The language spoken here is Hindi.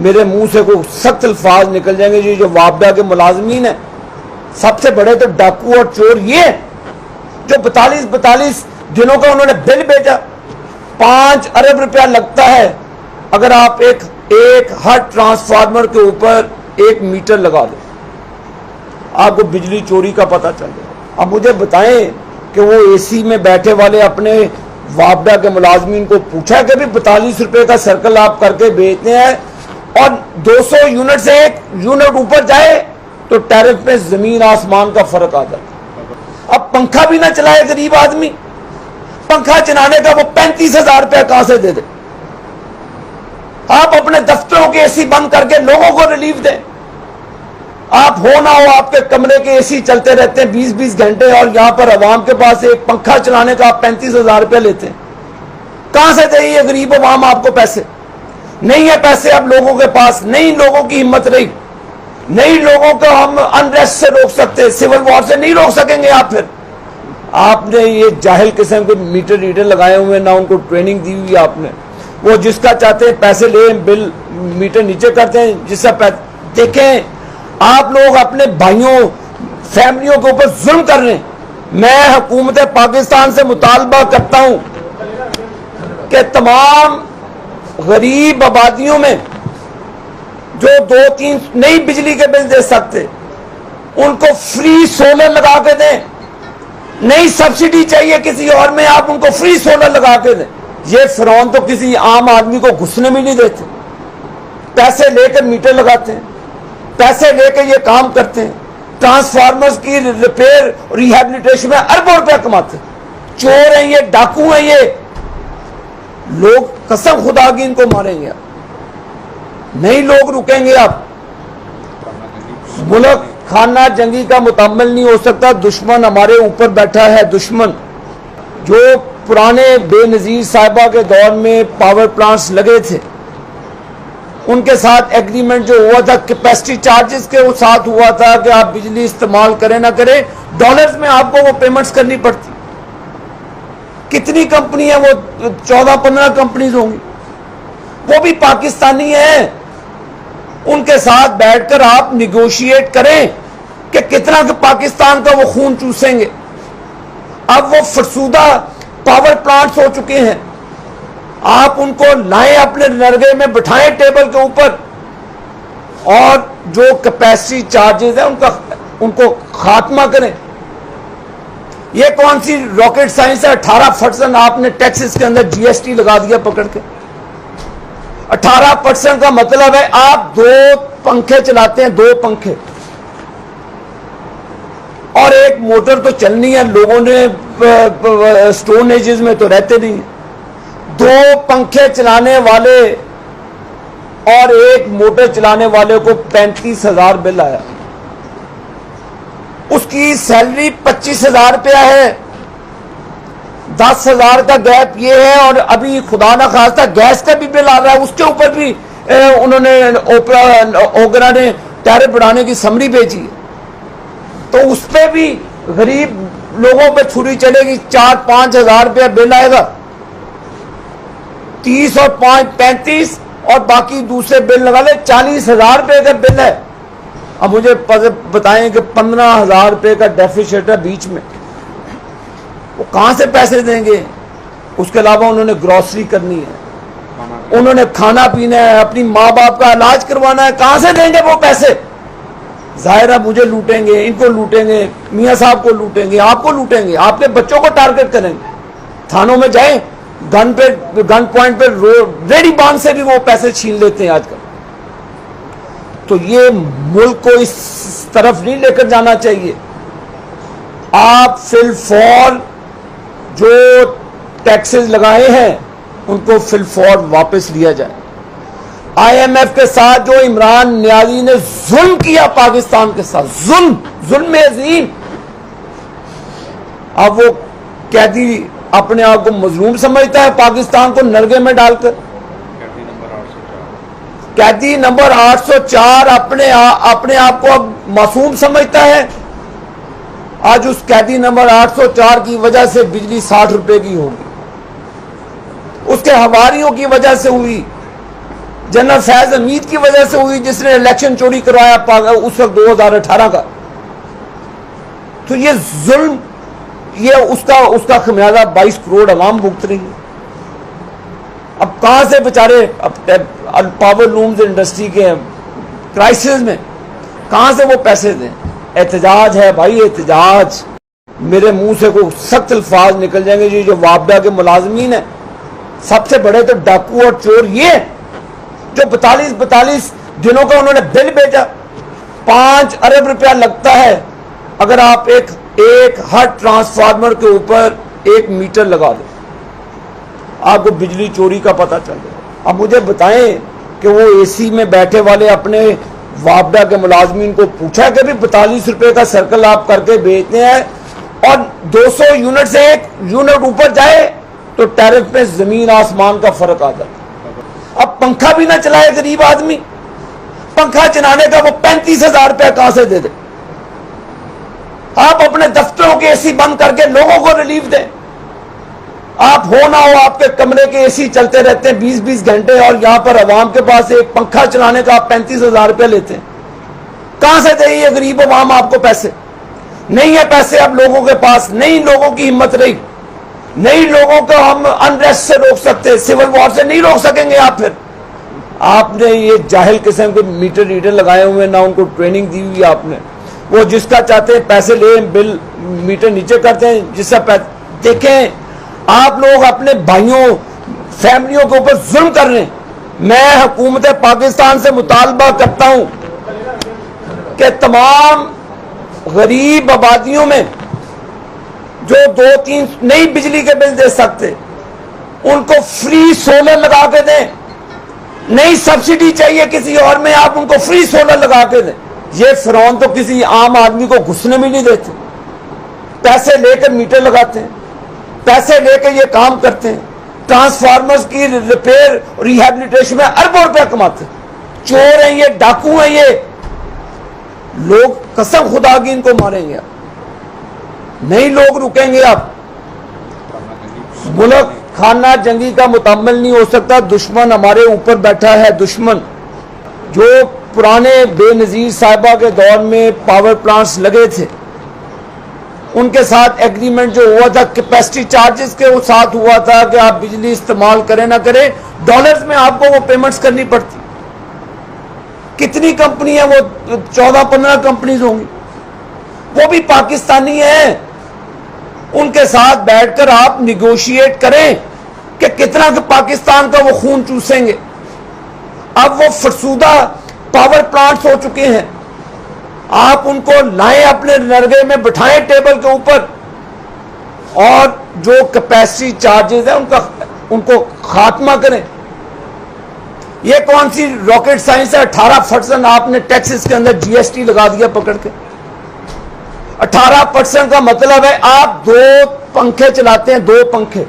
मेरे मुंह से कोई सख्त अल्फाज निकल जाएंगे। जी जो वापडा के मुलाजमीन है, सबसे बड़े तो डाकू और चोर ये जो 42 दिनों का उन्होंने बिल भेजा। 5 अरब रुपया लगता है अगर आप एक हर ट्रांसफार्मर के ऊपर 1 मीटर लगा दो, आपको बिजली चोरी का पता चल जाए। अब मुझे बताएं कि वो एसी में बैठे वाले अपने वापडा के मुलाजमीन को पूछा कि भी 42 रुपए का सर्कल आप करके बेचते हैं और 200 यूनिट से 1 यूनिट ऊपर जाए तो टैरिफ में जमीन आसमान का फर्क आ जाता। अब पंखा भी ना चलाए गरीब आदमी, पंखा चलाने का वो 35,000 रुपया कहां से दे दे। आप अपने दफ्तरों के एसी बंद करके लोगों को रिलीफ दें। आप हो ना हो आपके कमरे के एसी चलते रहते हैं 20-20 घंटे और यहां पर अवाम के पास एक पंखा चलाने का आप 35,000 रुपया लेते हैं। कहां से देंगे गरीब अवाम आपको पैसे? नहीं है पैसे अब लोगों के पास, नहीं लोगों की हिम्मत रही, नहीं लोगों को हम अनरेस्ट से रोक सकते, सिविल वॉर से नहीं रोक सकेंगे आप। फिर आपने ये जाहिल किस्म के मीटर रीडर लगाए हुए, ना उनको ट्रेनिंग दी हुई आपने। वो जिसका चाहते हैं पैसे ले, बिल मीटर नीचे करते हैं जिसका देखें आप लोग अपने भाइयों फैमिलियों के ऊपर जुल्म कर रहे हैं। मैं हुकूमत पाकिस्तान से मुतालबा करता हूं कि तमाम गरीब आबादियों में जो 2-3 नई बिजली के बिल दे सकते उनको फ्री सोलर लगा के दें। नई सब्सिडी चाहिए किसी और में, आप उनको फ्री सोलर लगा के दें। ये फिरौन तो किसी आम आदमी को घुसने भी नहीं देते, पैसे लेकर मीटर लगाते हैं, पैसे लेकर ये काम करते हैं। ट्रांसफार्मर्स की रिपेयर रिहैबिलिटेशन में अरबों रुपया कमाते हैं। चोर हैं ये, डाकू हैं ये। लोग कसम खुदा की इनको मारेंगे आप, नहीं लोग रुकेंगे आप। मुल्क खाना जंगी का मुकम्मल नहीं हो सकता। दुश्मन हमारे ऊपर बैठा है। दुश्मन जो पुराने बेनजीर साहिबा के दौर में पावर प्लांट्स लगे थे उनके साथ एग्रीमेंट जो हुआ था कैपेसिटी चार्जेस के साथ हुआ था कि आप बिजली इस्तेमाल करें ना करें, डॉलर्स में आपको वो पेमेंट्स करनी पड़ती। कितनी कंपनी है वो? 14-15 कंपनीज होंगी, वो भी पाकिस्तानी है। उनके साथ बैठकर आप निगोशिएट करें कि कितना कि पाकिस्तान का वो खून चूसेंगे। अब वो फरसूदा पावर प्लांट्स हो चुके हैं, आप उनको लाएं अपने नरगे में बिठाएं टेबल के ऊपर और जो कैपेसिटी चार्जेस है उनको खात्मा करें। ये कौन सी रॉकेट साइंस है? 18% आपने टैक्सेस के अंदर जीएसटी लगा दिया पकड़ के। 18% का मतलब है आप 2 पंखे चलाते हैं, 2 पंखे और एक मोटर तो चलनी है। लोगों ने स्टोन एजेस में तो रहते नहीं, 2 पंखे चलाने वाले और 1 मोटर चलाने वाले को 35,000 बिल आया। उसकी सैलरी 25,000 रुपया है। 10,000 का गैप ये है और अभी खुदा ना खास्ता गैस का भी बिल आ रहा है, उसके ऊपर भी उन्होंने ओगरा ने टैरिफ बढ़ाने की समरी भेजी है। तो उस पर भी गरीब लोगों पे छुरी चलेगी। 4-5 हजार रुपया बिल आएगा, 30 और 5 35 और बाकी दूसरे बिल लगा ले 40,000 रुपये का बिल है। अब मुझे बताएं कि 15,000 रुपये का डेफिसिट है बीच में, वो कहां से पैसे देंगे? उसके अलावा उन्होंने ग्रॉसरी करनी है, उन्होंने खाना पीना है, अपनी माँ बाप का इलाज करवाना है, कहां से देंगे वो पैसे? जाहिर है मुझे लूटेंगे, इनको लूटेंगे, मियाँ साहब को लूटेंगे, आपको लूटेंगे, आपके बच्चों को टारगेट करेंगे। थानों में जाएं, गन पॉइंट पे रेडी बांध से भी वो पैसे छीन लेते हैं आजकल। तो ये मुल्क को इस तरफ नहीं लेकर जाना चाहिए। आप फिलफौर जो टैक्सेस लगाए हैं उनको फिलफौर वापस लिया जाए। IMF के साथ जो इमरान नियाजी ने जुल्म किया पाकिस्तान के साथ, जुल्म अजीम। अब वो कैदी अपने आप को मजलूम समझता है पाकिस्तान को नरगे में डालकर। कैदी नंबर 804 अपने आप को अब मासूम समझता है। आज उस कैदी नंबर 804 की वजह से बिजली 60 रुपए की होगी, उसके हवारियों की वजह से हुई। जनरल फैज हमीद की वजह से हुई, जिसने इलेक्शन चोरी करवाया उस वक्त 2018 का। तो ये जुल्म, ये उसका खमियाजा 22 करोड़ अवाम भुगत रही है। अब कहां से बेचारे पावर लूम्स इंडस्ट्री के क्राइसिस में कहां से वो पैसे दें? एहतजाज है भाई, एहतजाज। मेरे मुंह से कोई सख्त अल्फाज निकल जाएंगे। जी जो वापडा के मुलाजमीन है, सबसे बड़े तो डाकू और चोर ये जो 42 दिनों का उन्होंने बिल भेजा। 5 अरब रुपया लगता है अगर आप एक हर ट्रांसफार्मर के ऊपर 1 मीटर लगा दो, आपको बिजली चोरी का पता चल जाए। अब मुझे बताएं कि वो एसी में बैठे वाले अपने वापडा के मुलाजमीन को पूछा कि भी 42 रुपए का सर्कल आप करके बेचते हैं और 200 यूनिट से 1 यूनिट ऊपर जाए तो टैरिफ में जमीन आसमान का फर्क आ जाता। अब पंखा भी ना चलाए गरीब आदमी, पंखा चलाने का वो 35,000 रुपया कहां से दे दे? आप अपने दफ्तरों के एसी बंद करके लोगों को रिलीफ दें। आप हो ना हो, आपके कमरे के एसी चलते रहते हैं 20-20 घंटे और यहां पर अवाम के पास एक पंखा चलाने का आप 35,000 रुपया लेते हैं। कहां से दें ये गरीब अवाम आपको पैसे? नहीं है पैसे अब लोगों के पास, नहीं लोगों की हिम्मत रही, नहीं लोगों को हम अनरेस्ट से रोक सकते, सिविल वॉर से नहीं रोक सकेंगे आप। फिर आपने ये जाहिल किस्म के मीटर रीडर लगाए हुए, ना उनको ट्रेनिंग दी हुई आपने। वो जिसका चाहते हैं पैसे ले, बिल मीटर नीचे करते हैं जिसका देखें। आप लोग अपने भाइयों फैमिलियों के ऊपर जुल्म कर रहे हैं। मैं हुकूमत पाकिस्तान से मुतालबा करता हूं कि तमाम गरीब आबादियों में जो 2-3 नई बिजली के बिल दे सकते, उनको फ्री सोलर लगा के दें। नई सब्सिडी चाहिए किसी और में, आप उनको फ्री सोलर लगा के दें। ये फिरौन तो किसी आम आदमी को घुसने भी नहीं देते, पैसे लेकर मीटर लगाते हैं, पैसे लेकर ये काम करते हैं। ट्रांसफार्मर्स की रिपेयर रिहैबिलिटेशन में अरबों रुपया कमाते हैं। चोर हैं ये, डाकू हैं ये। लोग कसम खुदा की इनको मारेंगे, नहीं लोग रुकेंगे। अब मुल्क खाना जंगी का मुकम्मल नहीं हो सकता। दुश्मन हमारे ऊपर बैठा है। दुश्मन जो पुराने बेनजीर साहिबा के दौर में पावर प्लांट्स लगे थे, उनके साथ एग्रीमेंट जो हुआ था कैपेसिटी चार्जेस के साथ हुआ था कि आप बिजली इस्तेमाल करें ना करें, डॉलर्स में आपको वो पेमेंट्स करनी पड़ती। कितनी कंपनी है? वो 14-15 कंपनीज होंगी, वो भी पाकिस्तानी हैं। उनके साथ बैठकर आप निगोशिएट करें कि कितना पाकिस्तान का वो खून चूसेंगे। अब वो फरसूदा पावर प्लांट्स हो चुके हैं, आप उनको लाएं, अपने नरगे में बिठाएं टेबल के ऊपर, और जो कैपेसिटी चार्जेस है उनको खात्मा करें। ये कौन सी रॉकेट साइंस है? 18% आपने टैक्सेस के अंदर जीएसटी लगा दिया पकड़ के। 18% का मतलब है आप 2 पंखे चलाते हैं, 2 पंखे